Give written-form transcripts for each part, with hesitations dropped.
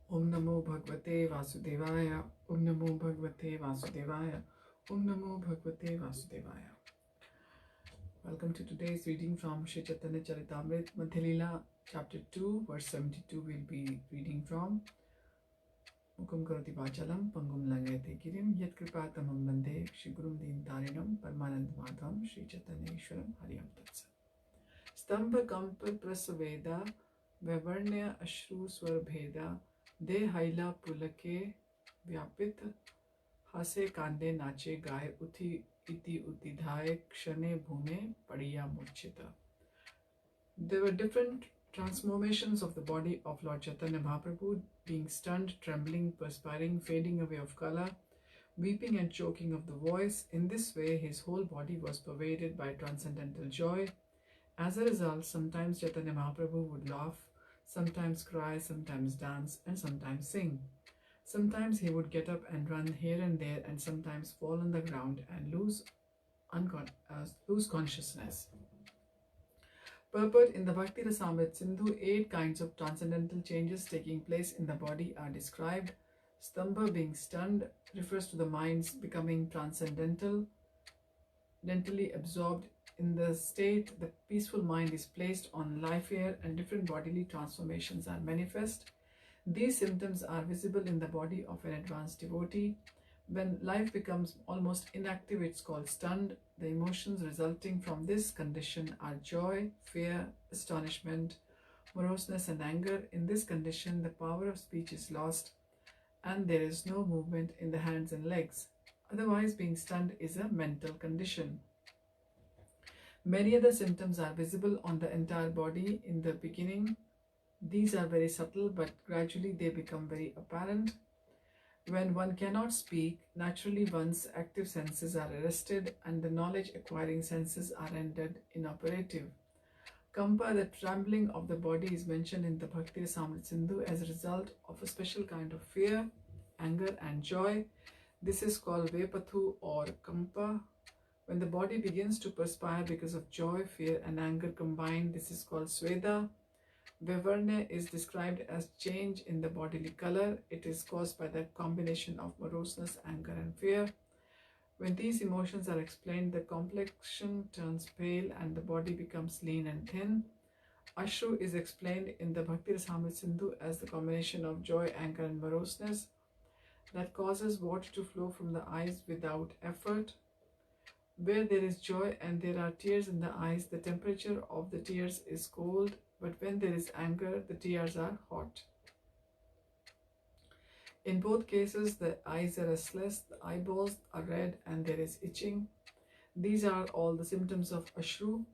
Om Namo Bhagavate Vasudevaya. Om Namo Bhagavate Vasudevaya. Om Namo Bhagavate Vasudevaya. Welcome to today's reading from Sri Caitanya Charitamrita, Madhya Lila, chapter 2, verse 72. We'll be reading from Mukum Karoti Vachalam, Pangum Langayate Girim, Yat Kripatamam Bande, Shri Gurum Deen Tarinam, Parmanand Madham, Shri Caitanya Ishwaram, Hariyam Tatsa. Stambha Kampa Prasaveda, Vavarnya Ashru Swar Bheda, De Haila Pulake, Vyapit, Hase Kande Nache Gai, Uthi Iti Utidhaye, Kshane Bhume, Padiya Murchita. There were different transformations of the body of Lord Chaitanya Mahāprabhu, being stunned, trembling, perspiring, fading away of color, weeping and choking of the voice. In this way, his whole body was pervaded by transcendental joy. As a result, sometimes Chaitanya Mahāprabhu would laugh, sometimes cry, sometimes dance, and sometimes sing. Sometimes he would get up and run here and there, and sometimes fall on the ground and lose consciousness. Purport: in the Bhakti Rasamrita Sindhu, 8 kinds of transcendental changes taking place in the body are described. Stambha, being stunned, refers to the mind's becoming transcendentally absorbed. In the state, the peaceful mind is placed on life air and different bodily transformations are manifest. These symptoms are visible in the body of an advanced devotee. When life becomes almost inactive, it's called stunned. The emotions resulting from this condition are joy, fear, astonishment, moroseness, and anger. In this condition, the power of speech is lost and there is no movement in the hands and legs. Otherwise, being stunned is a mental condition. Many other symptoms are visible on the entire body. In the beginning, these are very subtle, but gradually they become very apparent. When one cannot speak, naturally one's active senses are arrested and the knowledge-acquiring senses are rendered inoperative. Kampa, the trembling of the body, is mentioned in the Bhakti Rasamrita Sindhu as a result of a special kind of fear, anger and joy. This is called Vepathu or Kampa. When the body begins to perspire because of joy, fear and anger combined, this is called Sweda. Vavarnya is described as change in the bodily color. It is caused by the combination of moroseness, anger and fear. When these emotions are explained, the complexion turns pale and the body becomes lean and thin. Ashru is explained in the Bhakti Rasamrita Sindhu as the combination of joy, anger and moroseness that causes water to flow from the eyes without effort. Where there is joy and there are tears in the eyes, the temperature of the tears is cold, but when there is anger, the tears are hot. In both cases, the eyes are restless, the eyeballs are red, and there is itching. These are all the symptoms of Ashru.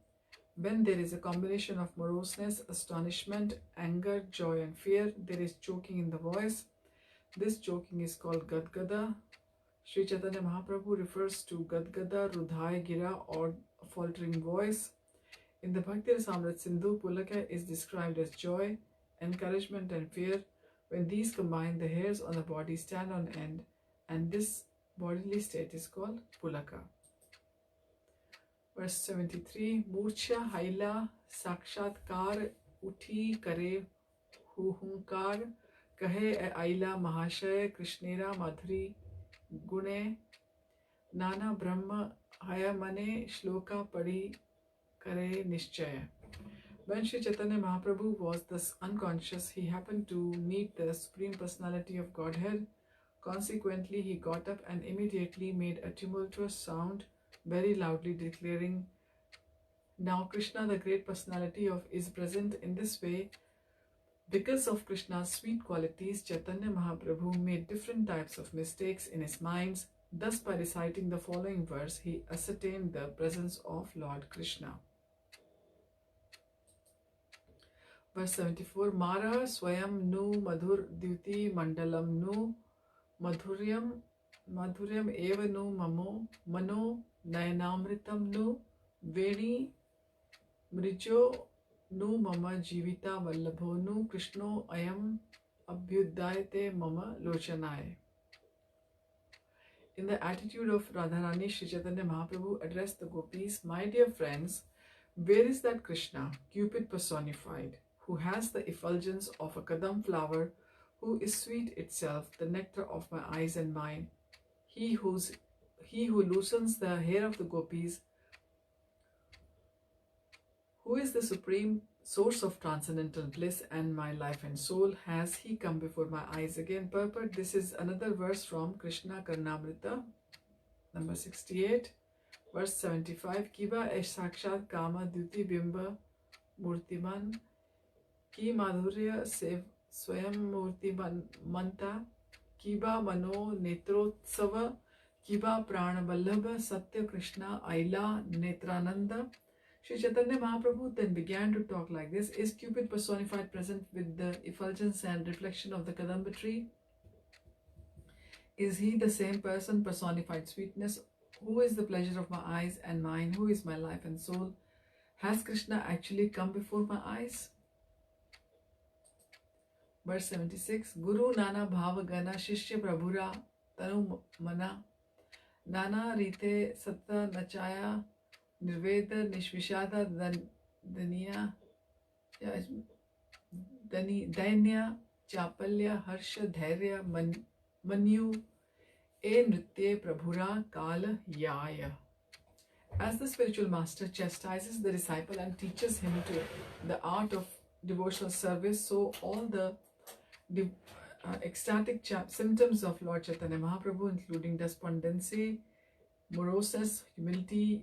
When there is a combination of moroseness, astonishment, anger, joy, and fear, there is choking in the voice. This choking is called Gadgada. Sri Chaitanya Mahāprabhu refers to Gadgada, Rudhai, Gira, or a faltering voice. In the Bhakti Rasamrita Sindhu, Pulaka is described as joy, encouragement and fear. When these combine, the hairs on the body stand on end and this bodily state is called Pulaka. Verse 73, Murcha Haila Sakshatkar Uthi Kare Huhunkar Kahe Aila Mahashay Krishnera Madhuri Gune Nana Brahma Hayamane Shloka Padi Kare Nishchaya. When Sri Chaitanya Mahāprabhu was thus unconscious, he happened to meet the Supreme Personality of Godhead. Consequently, he got up and immediately made a tumultuous sound, very loudly declaring, "Now Krishna, the great personality is present." In this way, because of Krishna's sweet qualities, Chaitanya Mahāprabhu made different types of mistakes in his minds. Thus, by reciting the following verse, he ascertained the presence of Lord Krishna. Verse 74, Mara Swayam Nu Madhur Dyuti Mandalam Nu Madhuryam Eva Nu Mano Nayanamritam Nu Veni Mrijo Nu Mama Jivita Vallabho Nu Krishno Ayam Abhyudayate Mama Lochanay. In the attitude of Radharani, Sri Chaitanya Mahāprabhu addressed the gopis, "My dear friends, where is that Krishna, Cupid personified, who has the effulgence of a kadam flower, who is sweet itself, the nectar of my eyes and mind. He who loosens the hair of the gopis, who is the supreme source of transcendental bliss and my life and soul, has he come before my eyes again. Purport: this is another verse from Krishna Karnamrita, number 68, verse 75. Kiba esh sakshat kama dyuti bimba murtiman ki madhurya sev swayam murtiman manta kiba mano netrotsava kiba prana vallabha satya Krishna aila netrananda. Sri Chaitanya Mahaprabhu then began to talk like this. Is Cupid personified present with the effulgence and reflection of the Kadamba tree? Is he the same person, personified sweetness? Who is the pleasure of my eyes and mind? Who is my life and soul? Has Krishna actually come before my eyes? Verse 76. Guru Nana Bhava Gana Shishya Prabhura Tanu Mana Nana Rite Satta Nachaya Nirveda Nishvishada Danya Dainya Chapalya Harsha Dhairya Manyu E Nritye Prabhura Kala Yaya. As the spiritual master chastises the disciple and teaches him the art of devotional service, so all the ecstatic symptoms of Lord Chaitanya Mahaprabhu, including despondency, moroseness, humility,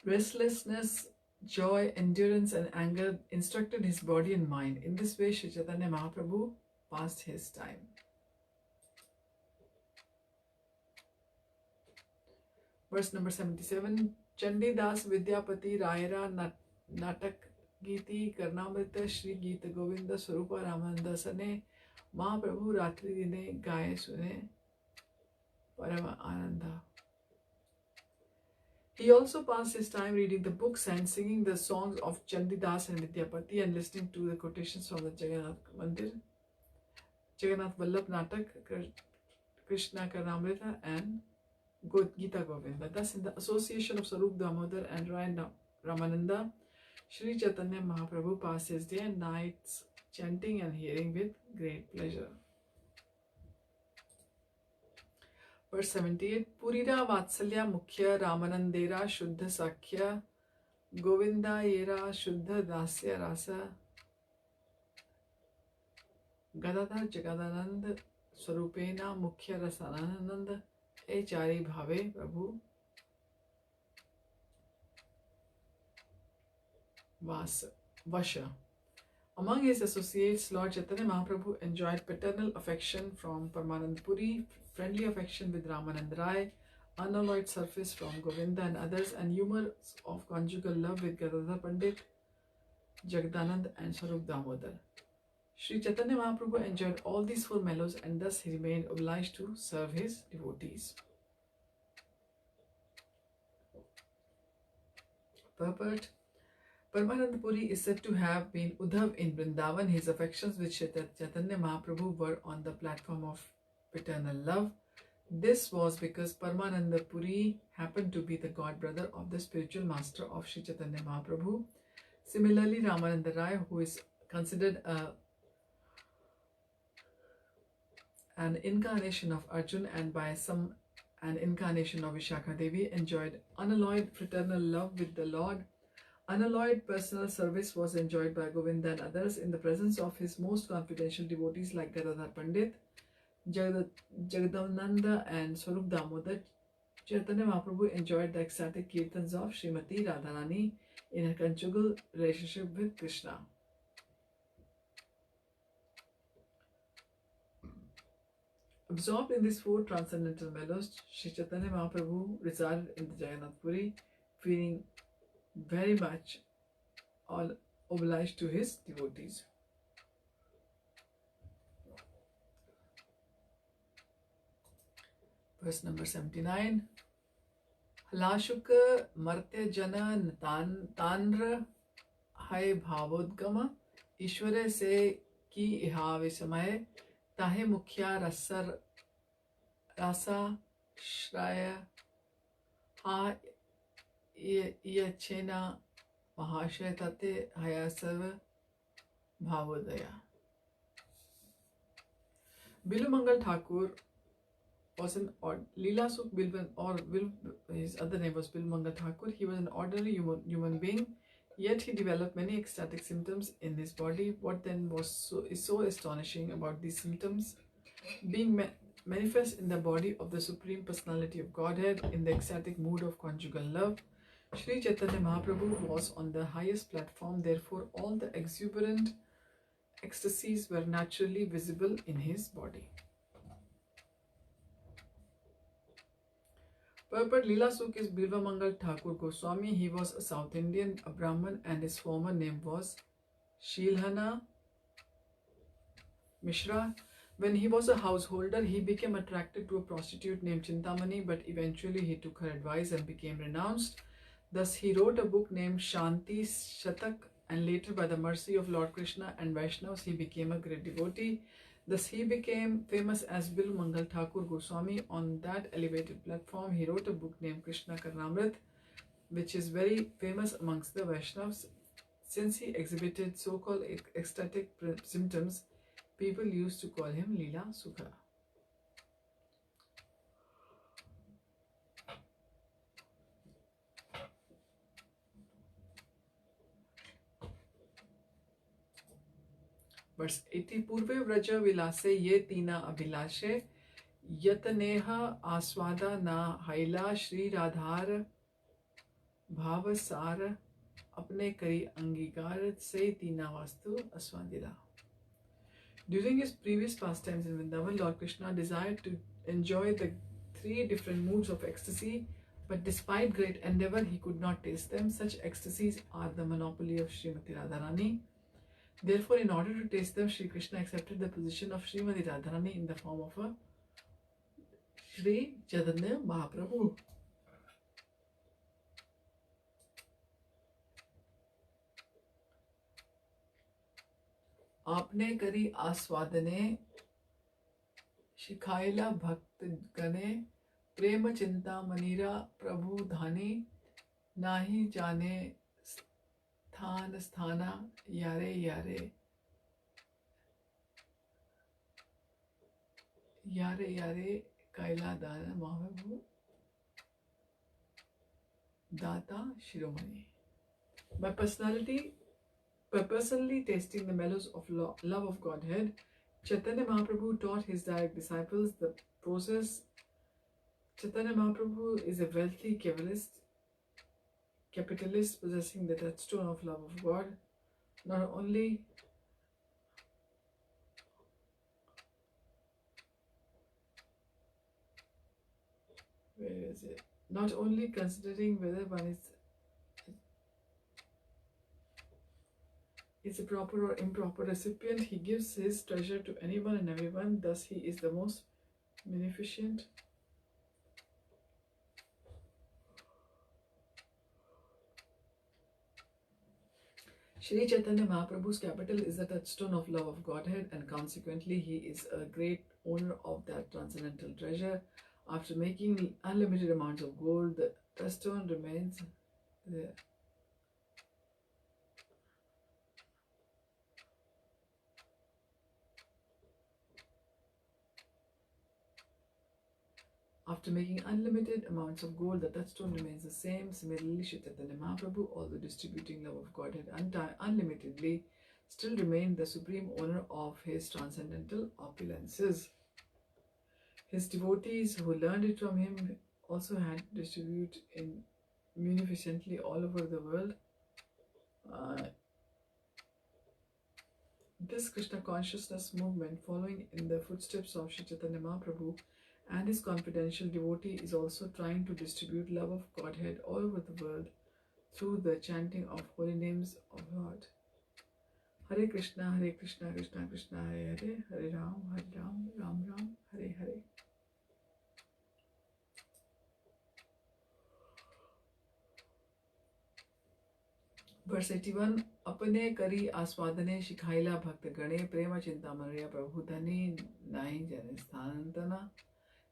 restlessness, joy, endurance, and anger, instructed his body and mind. In this way, Sri Chaitanya Mahaprabhu passed his time. Verse number 77. Chandidas Vidyapati Rayara Natak Giti Karnamrita Shri Gita Govinda Swarupa Ramananda Sane Mahaprabhu Ratri Dine Gaye Sune Parama Ananda. He also passed his time reading the books and singing the songs of Chandidas and Vidyapati and listening to the quotations from the Jagannath Mandir, Jagannath Vallabh Natak, Krishna Karnamrita, and Gita Govinda. Thus, in the association of Sarup Damodar and Rai Ramananda, Sri Chaitanya Mahaprabhu passed his day and nights chanting and hearing with great pleasure. Verse 78. Purira Vatsalya Mukhya Ramanandera Shuddha Sakhya Govinda Yera Shuddha Dasya Rasa Gadadhar Jagadanand Swarupena Mukhya Rasanananda E Chari Bhave Prabhu Vasha. Among his associates, Lord Chaitanya Mahaprabhu enjoyed paternal affection from Paramanand Puri, friendly affection with Ramanand Rai, unalloyed surface from Govinda and others, and humor of conjugal love with Gadadhar Pandit, Jagdanand, and Swarup Damodar. Sri Chaitanya Mahaprabhu enjoyed all these four mellows, and thus he remained obliged to serve his devotees. Purport. Paramanand Puri is said to have been Uddhav in Vrindavan. His affections with Chaitanya Mahaprabhu were on the platform of paternal love. This was because Paramanand Puri happened to be the god brother of the spiritual master of Sri Chaitanya Mahaprabhu. Similarly, Ramananda Rai, who is considered an incarnation of Arjun and by some an incarnation of Vishakha Devi, enjoyed unalloyed fraternal love with the Lord. Unalloyed personal service was enjoyed by Govinda and others in the presence of his most confidential devotees like Gadadhar Pandit, Jagadananda, and Swarup Damodar. Chaitanya Mahaprabhu enjoyed the ecstatic kirtans of Srimati Radharani in her conjugal relationship with Krishna. Absorbed in these four transcendental mellows, Sri Chaitanya Mahaprabhu resided in the Jagannath Puri, feeling very much obliged to his devotees. Verse number 79. Halashuka Martya Jana Tanra Hai Bhavodgama Ishware Se Ki Iha Visamay Tahe Mukhya Rasa Shraya Ha Yachena Mahashaya Tate Hayasava Bhavodaya. Bilumangal Thakur was an Lila Sukh Bilvan, his other name was Bilumangal Thakur. He was an ordinary human being, yet he developed many ecstatic symptoms in his body. What then is so astonishing about these symptoms? Being manifest in the body of the Supreme Personality of Godhead in the ecstatic mood of conjugal love, Sri Caitanya Mahāprabhu was on the highest platform. Therefore, all the exuberant ecstasies were naturally visible in his body. Purport: Lila Sukh is Bilvamangal Thakur Goswami. He was a South Indian, a Brahman, and his former name was Shilhana Mishra. When he was a householder, he became attracted to a prostitute named Chintamani, but eventually he took her advice and became renounced. Thus, he wrote a book named Shanti Shatak, and later, by the mercy of Lord Krishna and Vaishnavas, he became a great devotee. Thus, he became famous as Bil Mangal Thakur Goswami. On that elevated platform, he wrote a book named Krishna Karnamrit, which is very famous amongst the Vaishnavas. Since he exhibited so-called ecstatic symptoms, people used to call him Lila Sukha. Verse 80. Purve vraja vilase ye tina abhilashe yataneha aswada na haila Shri Radhar bhavasar apne kari angigar se tina vastu aswadira. During his previous pastimes in Vrindavan, Lord Krishna desired to enjoy the three different moods of ecstasy, but despite great endeavor, he could not taste them. Such ecstasies are the monopoly of Srimati Radharani. Therefore, in order to taste them, Sri Krishna accepted the position of Srimati Radharani in the form of a Sri Chaitanya Mahāprabhu. आपने करी आस्वादने शिखाइला भक्त गणे प्रेम चिंता मनीरा प्रभु धानी नाही जाने स्थान स्थाना यारे यारे यारे यारे कैला दाना महाप्रभु दाता शिरोमणि. By personally tasting the mellows of love of Godhead, Chaitanya Mahaprabhu taught his direct disciples the process. Chaitanya Mahaprabhu is a wealthy capitalist possessing the touchstone of love of God. Not only Not only considering whether one is a proper or improper recipient, he gives his treasure to anyone and everyone. Thus, he is the most beneficent. Shri Chaitanya Mahaprabhu's capital is the touchstone of love of Godhead, and consequently, he is a great owner of that transcendental treasure. After making unlimited amounts of gold, the touchstone remains there. After making unlimited amounts of gold, the touchstone remains the same. Similarly, Shri Chaitanya Mahaprabhu, although distributing love of Godhead unlimitedly, still remained the supreme owner of his transcendental opulences. His devotees who learned it from him also had to distribute in munificently all over the world. This Krishna consciousness movement, following in the footsteps of Shri Chaitanya Mahaprabhu and his confidential devotee, is also trying to distribute love of Godhead all over the world through the chanting of holy names of God. Hare Krishna, Krishna Krishna, Hare Hare, Hare Ram, Ram Ram, Hare Hare. Verse 81. Apane kari aswadane shikhaila bhakt gane prema chinta manriya prabhu dhani nahi jane sthanantana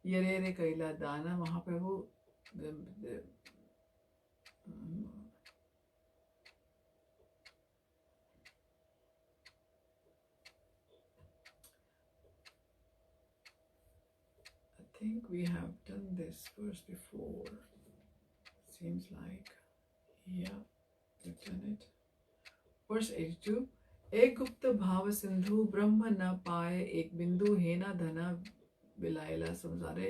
yare kaila dana Mahaprabhu. think we have done this verse before. Seems like, yeah, we've done it. Verse 82. एक गुप्त भाव सिंधु ब्रह्म न पाए एक बिंदु हेना धना बिलायला संसारे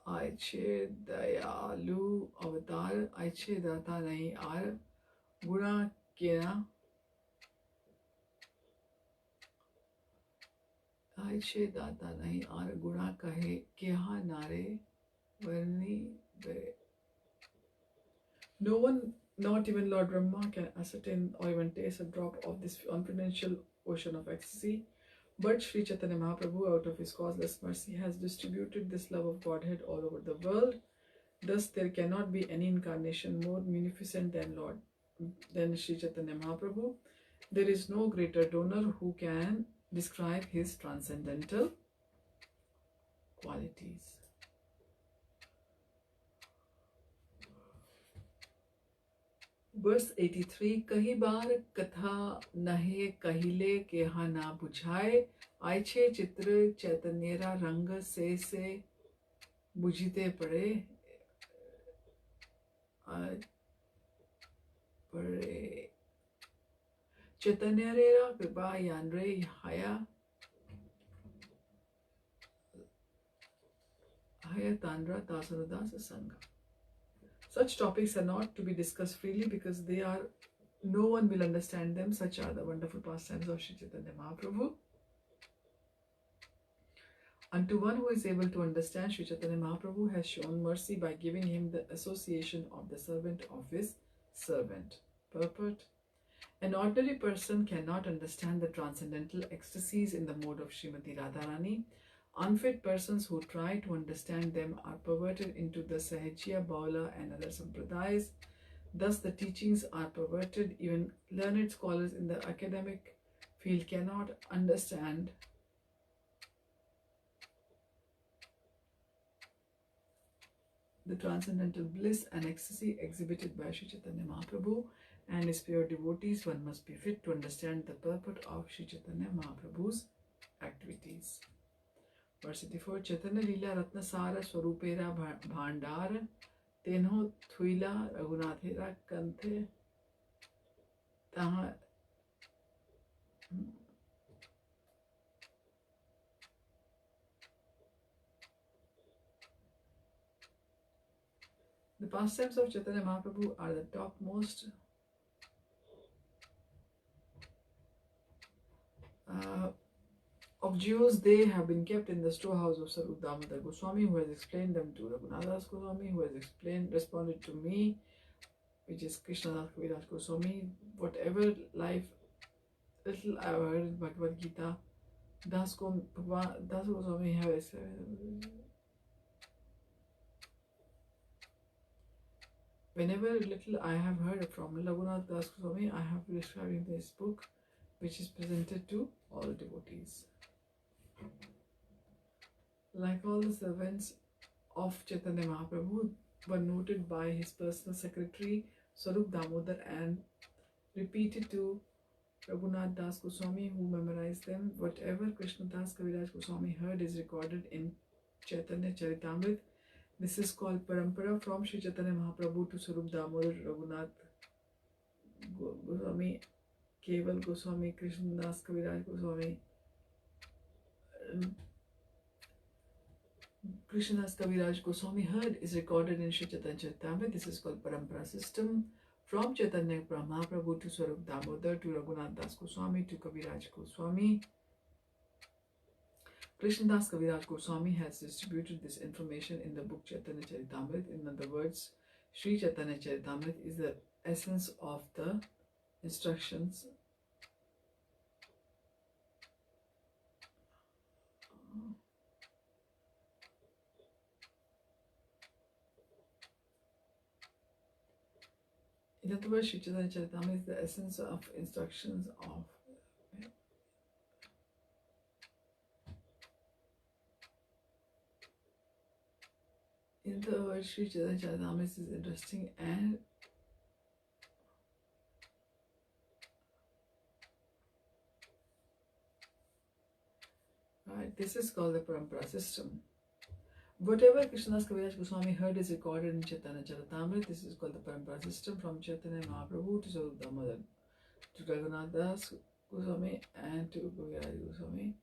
आयछे दयालु अवतार आयछे दाता नहीं आर गुणा केना आयछे दाता नहीं आर गुणा कहे केहा नारे वर्णी दे. No one, not even Lord Brahma, can ascertain or even taste a drop of this confidential ocean of ecstasy. But Sri Chaitanya Mahaprabhu, out of his causeless mercy, has distributed this love of Godhead all over the world. Thus, there cannot be any incarnation more munificent than Sri Chaitanya Mahaprabhu. There is no greater donor who can describe his transcendental qualities. Verse 83. कही बार कथा नहे कहिले केहा ना बुझाए आयछे चित्र चैतन्यरा रंग से बुझिते पड़े चैतन्यरा कृपा यानरे हया तांड्रा तासनुदास संगा. Such topics are not to be discussed freely because no one will understand them. Such are the wonderful pastimes of Sri Chaitanya Mahaprabhu. Unto one who is able to understand, Sri Chaitanya Mahaprabhu has shown mercy by giving him the association of the servant of his servant. Purport. An ordinary person cannot understand the transcendental ecstasies in the mode of Srimati Radharani. Unfit persons who try to understand them are perverted into the Sahajya, Baula and other sampradayas. Thus the teachings are perverted. Even learned scholars in the academic field cannot understand the transcendental bliss and ecstasy exhibited by Sri Chaitanya Mahaprabhu and his pure devotees. One must be fit to understand the purport of Sri Chaitanya Mahaprabhu's activities. Verse 84. Chaitanya lila ratna sara swarupera bhandar tenho thuila raghunathera kanthe taha. The pastimes of Chaitanya Mahaprabhu are the topmost of jewels. They have been kept in the storehouse of Sarup Damodar Goswami, who has explained them to Raghunathas Goswami, who has responded to me, which is Krishnadas Kaviraj Goswami. Whatever little I have heard in Bhagavad Gita, Das Goswami has whenever little I have heard from Raghunath Das Goswami, I have described in this book, which is presented to all devotees. Like all the servants of Chaitanya Mahaprabhu were noted by his personal secretary Sarup Damodar and repeated to Raghunath Das Goswami, who memorized them. Whatever Krishnadas Kaviraj Goswami heard is recorded in Chaitanya Charitamrita. This is called Parampara from Sri Chaitanya Mahaprabhu to Sarup Damodar, Raghunath Goswami, Keval Goswami, Krishnadas Kaviraj Goswami. Krishnadas Kaviraj Goswami heard is recorded in Sri Chaitanya Charitamrita. This is called Parampara system. From Chaitanya Mahaprabhu to Sarup Damodar to Raghunath Das Goswami to Kaviraj Goswami. Krishnadas Kaviraj Goswami has distributed this information in the book Chaitanya Charitamrita. In other words, Sri Chaitanya Charitamrita is the essence of the instructions in other words, Sri Chaitanya Charitamrita is the essence of instructions of in the word Sri Chaitanya Charitamrita is interesting and Right, this is called the Parampara system. Whatever Krishnadas Kaviraj Goswami heard is recorded in Chaitanya Charitamrita. This is called the Parampara system from Chaitanya Mahāprabhu to Swarup Damodar to Raghunath Das Goswami and to Kaviraj Goswami.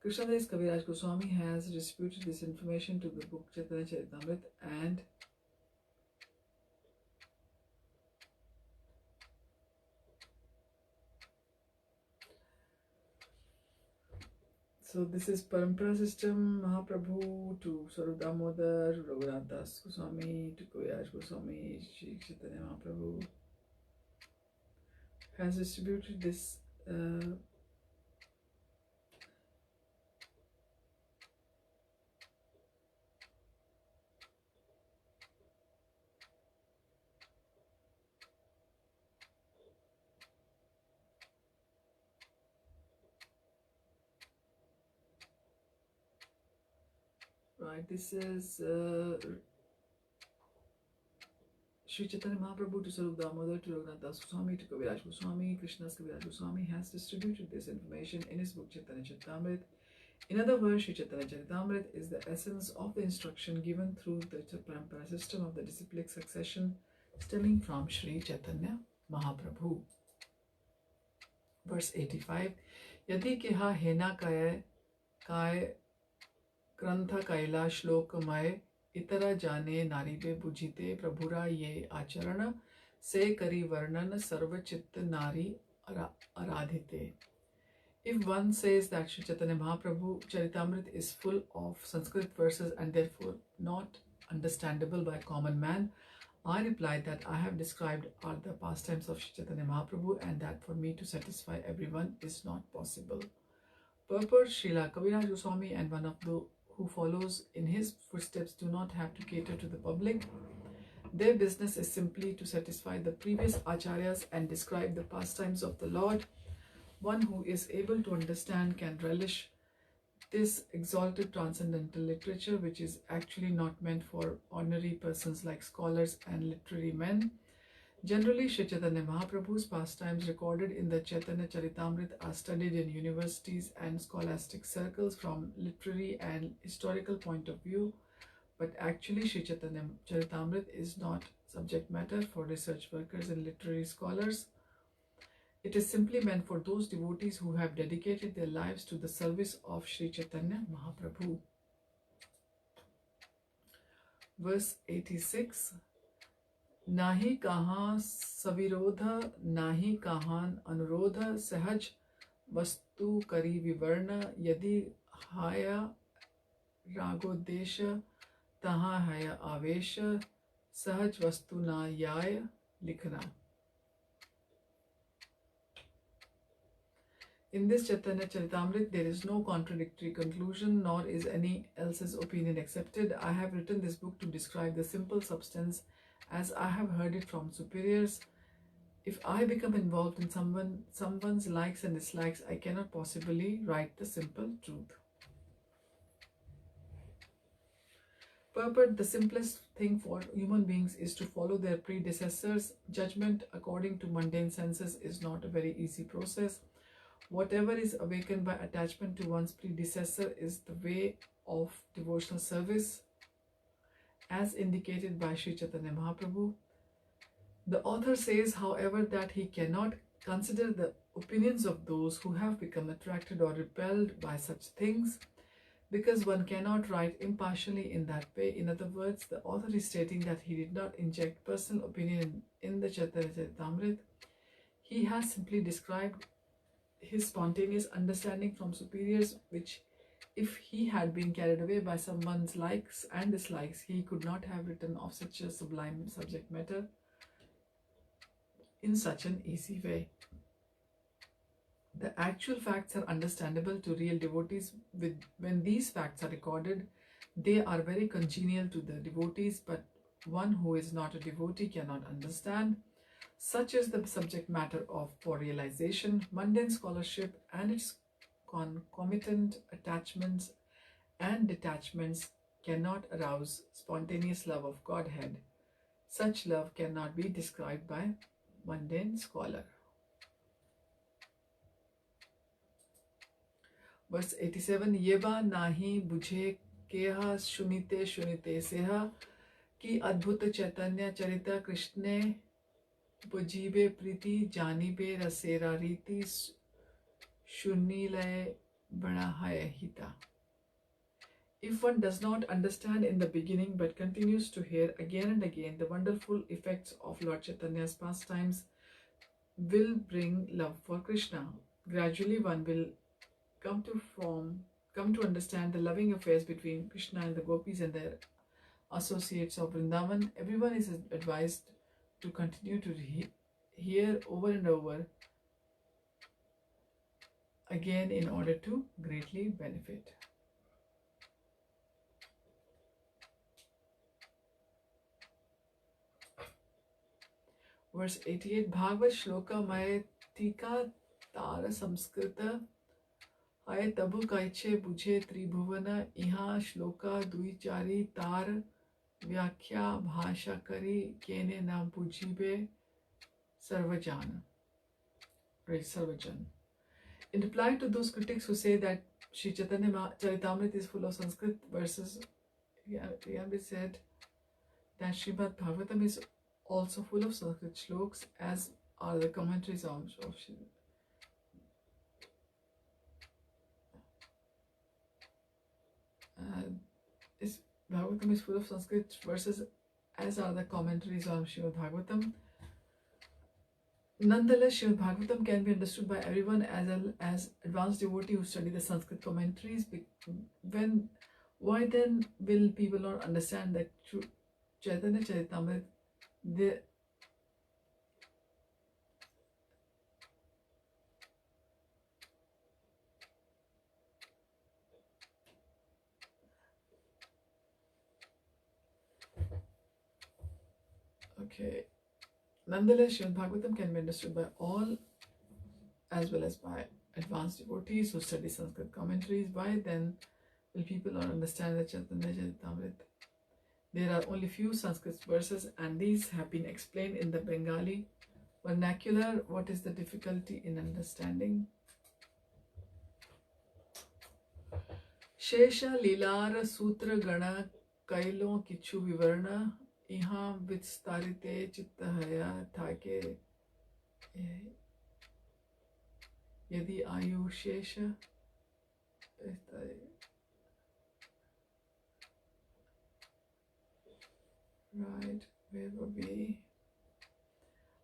Krishnadas Kaviraj Goswami has distributed this information to the book Chaitanya Charitamrita and so this is Parampara system, Mahāprabhu to Swarup Damodar, Raghunath Das Goswami to Kaviraj Goswami, Shri Chaitanya Mahāprabhu has distributed this right, this is Shri Chaitanya Mahaprabhu to Swarup Damodar to Raghunath Das Goswami to Kaviraj Goswami. Krishnadas Kaviraj Goswami has distributed this information in his book Chaitanya Charitamrita. In other words, Shri Chaitanya Charitamrita is the essence of the instruction given through the Parampara system of the disciplic succession stemming from Shri Chaitanya Mahaprabhu. Verse 85. Yadi kiha hena kaya ग्रंथ कैला श्लोकमय इतरा जाने नारीबे बुझिते प्रभुरा ये आचरण से करी वर्णन सर्वचित्त नारी आराधिते. If one says that Sri Chaitanya Mahaprabhu Charitamrita is full of Sanskrit verses and therefore not understandable by common man, I reply that I have described are the pastimes of Sri Chaitanya Mahaprabhu and that for me to satisfy everyone is not possible. Purport: Srila Kaviraj Goswami and one of the who follows in his footsteps do not have to cater to the public. Their business is simply to satisfy the previous acharyas and describe the pastimes of the Lord. One who is able to understand can relish this exalted transcendental literature, which is actually not meant for ordinary persons like scholars and literary men. Generally, Sri Chaitanya Mahaprabhu's pastimes recorded in the Chaitanya Charitamrita are studied in universities and scholastic circles from literary and historical point of view, but actually Sri Chaitanya Charitamrita is not subject matter for research workers and literary scholars. It is simply meant for those devotees who have dedicated their lives to the service of Sri Chaitanya Mahaprabhu. Verse 86. नाहि कहाँ सविरोध नाहि कहाँ अनुरोध सहज वस्तु करी विवर्ण यदि हाय रागोद्देश तहाँ है आवेश सहज वस्तु ना याय लिखना. In this Chaitanya Charitamrita, there is no contradictory conclusion, nor is any else's opinion accepted. I have written this book to describe the simple substance as I have heard it from superiors. If I become involved in someone's likes and dislikes, I cannot possibly write the simple truth. Purport: the simplest thing for human beings is to follow their predecessors. Judgment according to mundane senses is not a very easy process. Whatever is awakened by attachment to one's predecessor is the way of devotional service, as indicated by Sri Chaitanya Mahaprabhu. The author says, however, that he cannot consider the opinions of those who have become attracted or repelled by such things, because one cannot write impartially in that way. In other words, the author is stating that he did not inject personal opinion in the Chaitanya Charitamrita. He has simply described his spontaneous understanding from superiors, which if he had been carried away by someone's likes and dislikes, he could not have written of such a sublime subject matter in such an easy way. The actual facts are understandable to real devotees. When these facts are recorded, they are very congenial to the devotees, but one who is not a devotee cannot understand. Such is the subject matter of for realization. Mundane scholarship and its concomitant attachments and detachments cannot arouse spontaneous love of Godhead. Such love cannot be described by mundane scholar. Verse 87, Yeba nahi bujhe keha shunite shunite seha ki adbhuta chaitanya charita krishne bujibe priti janibe rasera riti shunilay bada hai hita. If one does not understand in the beginning but continues to hear again and again the wonderful effects of Lord Chaitanya's pastimes, will bring love for Krishna. Gradually one will come to understand the loving affairs between Krishna and the gopis and their associates of Vrindavan. Everyone is advised to continue to hear over and over again in order to greatly benefit. Verse 88, Bhagavad Shloka Maya Tika Tara Samskrita Hay Tabu Kaiche Bujhe Tribhuvana Iha Shloka Dui Chari Tar Vyakhya Bhasha Kari Kene Na Bujibe Sarvajan. Right, Sarvajan. In reply to those critics who say that Sri Chaitanya Charitamrita is full of Sanskrit verses, Yambi said that Srimad Bhagavatam is also full of Sanskrit shloks, as are the commentaries of Bhagavatam is full of Sanskrit verses, as are the commentaries on Srimad Bhagavatam. Nonetheless, Srimad Bhagavatam can be understood by everyone as advanced devotee who study the Sanskrit commentaries. Why then will people not understand that Chaitanya Charitamrita, Nonetheless, Srimad Bhagavatam can be understood by all as well as by advanced devotees who study Sanskrit commentaries. Why then will people not understand the Chaitanya Charitamrita? There are only few Sanskrit verses and these have been explained in the Bengali vernacular. What is the difficulty in understanding? Shesha Lilara Sutra Gana Kailo Kichu Vivarna Iha Vitstarite Chittahaya Thake Yadi Ayu Shesha. Right, where were we?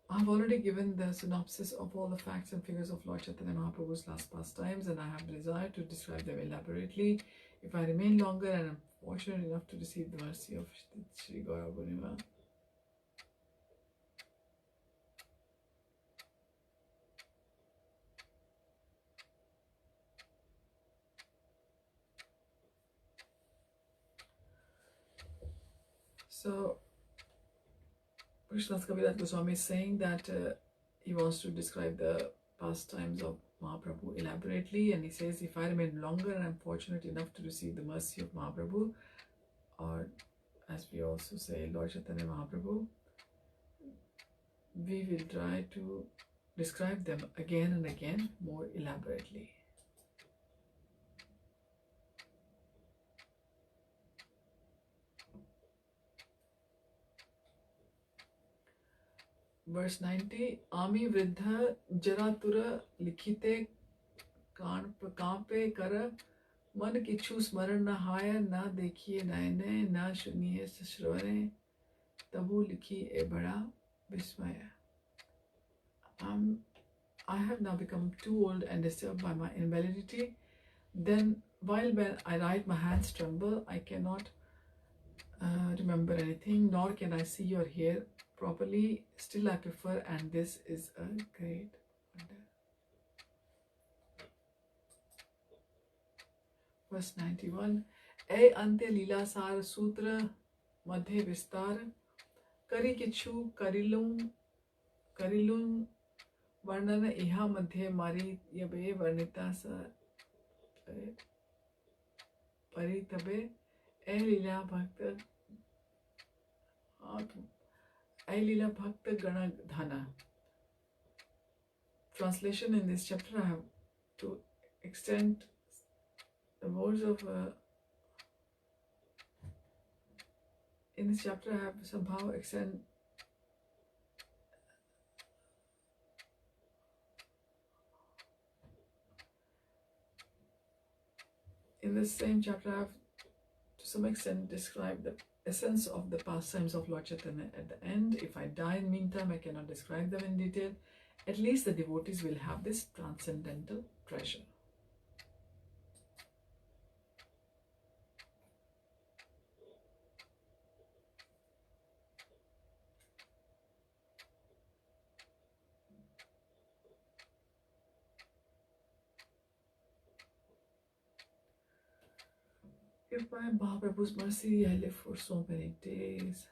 I have already given the synopsis of all the facts and figures of Lord Chaitanya Mahaprabhu's last pastimes, and I have desired to describe them elaborately. If I remain longer and am fortunate enough to receive the mercy of Sri Gaura Purnima, so Krishnadas Kaviraj Goswami is saying that he wants to describe the pastimes of Mahaprabhu elaborately, and he says, if I remain longer and I'm fortunate enough to receive the mercy of Mahaprabhu, or as we also say, Lord Chaitanya Mahaprabhu, we will try to describe them again and again more elaborately. Verse 90, Ami Vridha Jaratura Likhite Kampe Kara Man Kichu Smaran Na Haya Na Dekhiye Naine Na Shuniye Sashravane Tabu Likhi E Bada Vismaya. I have now become too old and disturbed by my invalidity. Then, while when I write, my hands tremble. I cannot remember anything, nor can I see or hear properly. Still, I prefer, and this is a great wonder. Verse 91. E ante lila sar sutra madhe vistar kari kichu karilum varnana iha madhe mari yabe varnita sa paritabe e lila bhakta gana dhana. Translation: in this chapter I have to extend the words of in this chapter I have somehow extend in this same chapter I have to some extent described the essence of the pastimes of Lord Chaitanya at the end. If I die in meantime, I cannot describe them in detail. At least the devotees will have this transcendental treasure. If by Mahāprabhu's mercy I live for so many days,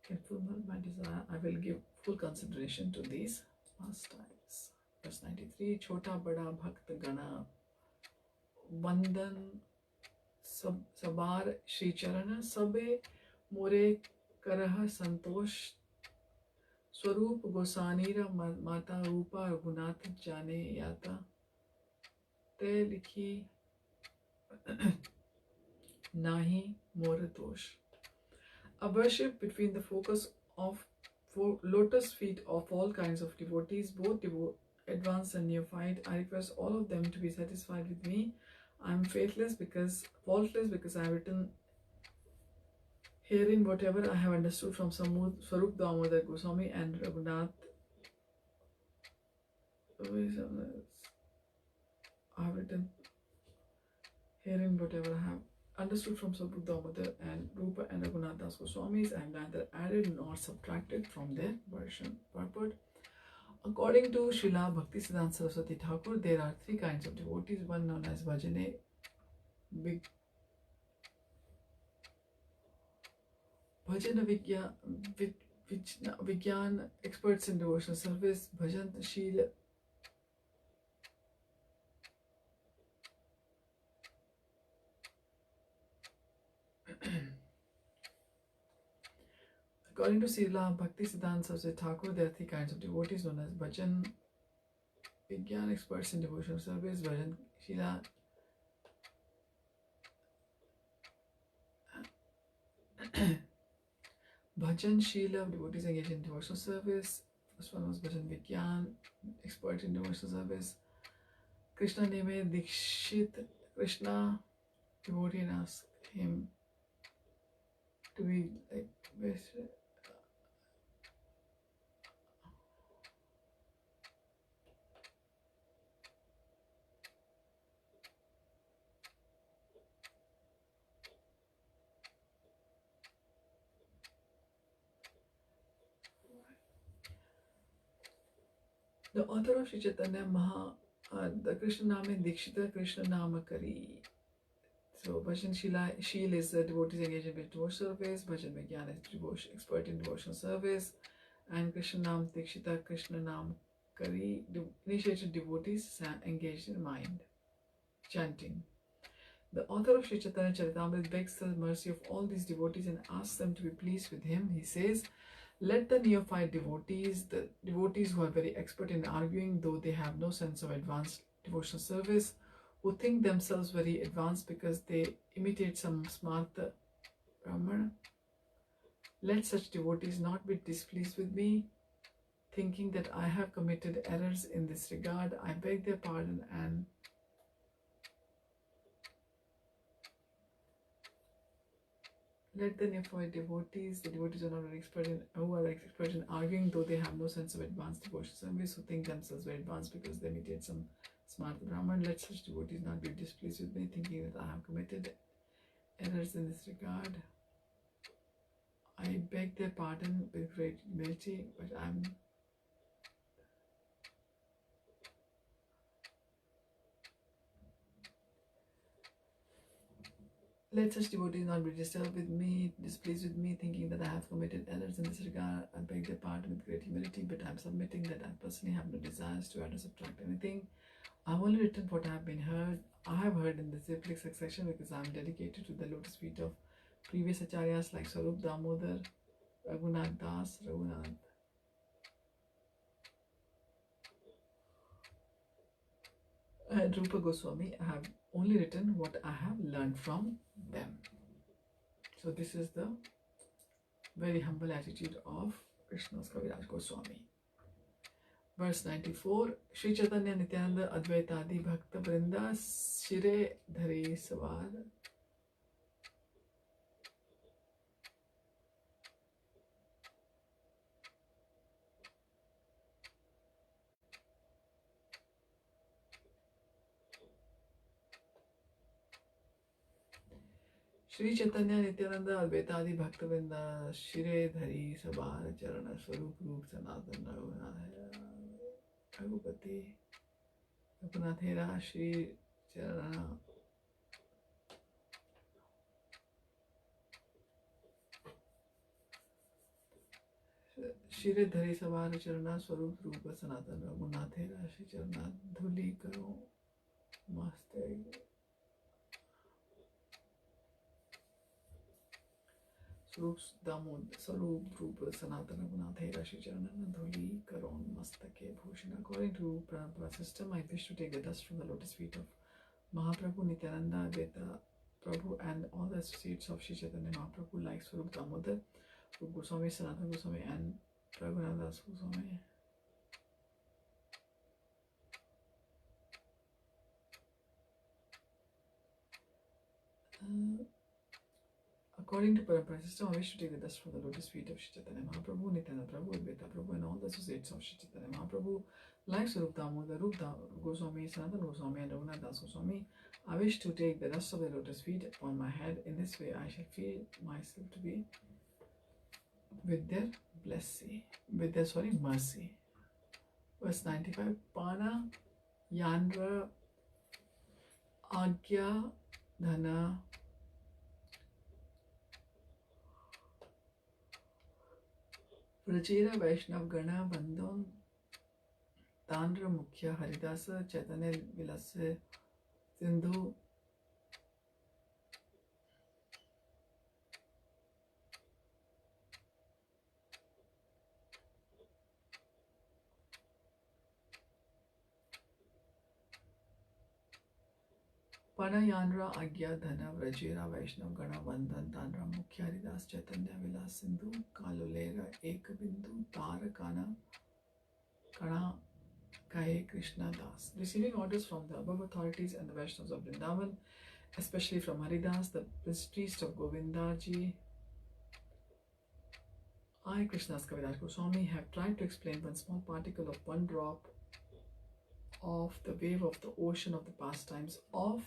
can fulfill my desire, I will give full consideration to these pastimes. Verse 93, Chota Bada Bhakt Gana Vandan Sabar Shri Charana Sabe More Karaha Santosh Swarup Gosanira Mata Rupa Raghunath Jane Yata Te Likhi Nahi More Dosh. A worship between the focus of lotus feet of all kinds of devotees, both advanced and neophyte. I request all of them to be satisfied with me. I am faultless because I have written herein whatever I have understood from Swarup Damodar Goswami and Raghunath. I have written herein whatever I have understood from Swarup Damodar and Rupa and Raghunath Das Goswamis. I have neither added nor subtracted from their version purport. According to Srila Bhaktisiddhanta Saraswati Thakur, there are three kinds of devotees, one known as Bhajane Vigyan, experts in devotional service, Bhajan Shila According to Srila Bhaktisiddhanta Saraswati Thakur, there are three kinds of devotees known as Bhajan Vigyan, experts in devotional service, Bhajan Shila Bhajan Shila, devotees engaged in devotional service. First one was Bhajan Vigyan, expert in devotional service. Krishna Neme Dikshit, Krishna, devotee asked him to be like the author of Sri Caitanya the Krishna Nama Dikshita Krishna Nama Kari. So Bhajan Shil is a devotee engaged in devotional service, Bhajan Vigyan is expert in devotional service, and Krishna Nam Dikshita Krishna Nam Kari, initiated devotees engaged in mind, chanting. The author of Sri Chaitanya Charitamrita begs the mercy of all these devotees and asks them to be pleased with him. He says, let the neophyte devotees, the devotees who are very expert in arguing, though they have no sense of advanced devotional service, who think themselves very advanced because they imitate some smarta Brahmana, let such devotees not be displeased with me, thinking that I have committed errors in this regard. I beg their pardon and let the neophyte devotees, the devotees who are not expert in arguing, though they have no sense of advanced devotional service, who think themselves very advanced because they imitate some smart Brahman, let such devotees not be displeased with me, thinking that I have committed errors in this regard. I beg their pardon with great humility, but let such devotees not be disturbed with me, displeased with me, thinking that I have committed errors in this regard. I beg their pardon with great humility, but I am submitting that I personally have no desires to add or subtract anything. I have only written what I have heard in the cyclic succession, because I am dedicated to the lotus feet of previous acharyas like Swarup Damodar, Raghunath Das, Raghunath. and Rupa Goswami, I have only written what I have learned from them. So this is the very humble attitude of Krishna's Kaviraj Goswami. Verse 94, Shri Chaitanya Nityananda Advaitadi Bhakta Vrinda Shire Dhare Savar. Shri Chaitanya Nityananda Advaitadi Bhakta Vrinda Shire Dhari Sabar Charana Swarup Roop Sanatan Ragupati Raghunathera Shri Charana Shire Dhari Sabar Charana Swarup Roop Sanatan Raghunathera Shri Charana Dhuli Karo Maste Swarup Rupa Sanatana Gunathera Shri Charanana Dhuli Karon Mastake Bhushan. According to Prabhupada's system, I wish to take the dust from the lotus feet of Mahāprabhu, Nityananda, Advaita Prabhu, and all the associates of Shri Chaitanya Mahaprabhu like Swarup Damodar, Rupa Goswami, Sanatana Goswami, and Prabhupada Goswami. According to Prabhupada's system, I wish to take the dust from the lotus feet of Shri Chaitanya Mahaprabhu, Nityananda Prabhu, Advaita Prabhu, and all the associates of Shri Chaitanya Mahaprabhu, like Swarup Damodar, Rupa Goswami, Sanatana Goswami, and Raghunath Goswami. I wish to take the dust of the lotus feet upon my head. In this way, I shall feel myself to be with their blessing, with their mercy. Verse 95, Pana Yandra Agya Dhana Prachera Vaishnav Gana Bandhan Tandra Mukhya Haridasa Chaitanya Vilasa Sindhu Panayandra Agya Dhana Vrajera Vaishnav Gana Bandhan Tandra Mukhya Haridas Chaitanya Vilas Sindhu Kalulera Ekabindu Tarakana Kana Kahe Krishna Das. Receiving orders from the above authorities and the Vaishnavas of Vrindavan, especially from Haridas, the priest of Govindaji, I, Krishna's Kaviraj Goswami, have tried to explain one small particle of one drop of the wave of the ocean of the pastimes of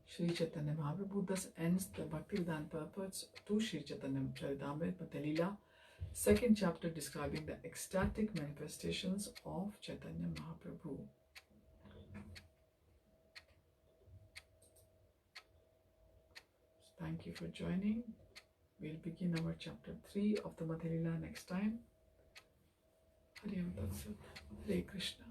Sri Chaitanya Mahaprabhu. Thus ends the Bhaktivedanta purports to Sri Chaitanya Charitamrita Lila, second chapter describing the ecstatic manifestations of Chaitanya Mahaprabhu. Thank you for joining. We'll begin our chapter 3 of the Madhya Lila next time. Hare Krishna.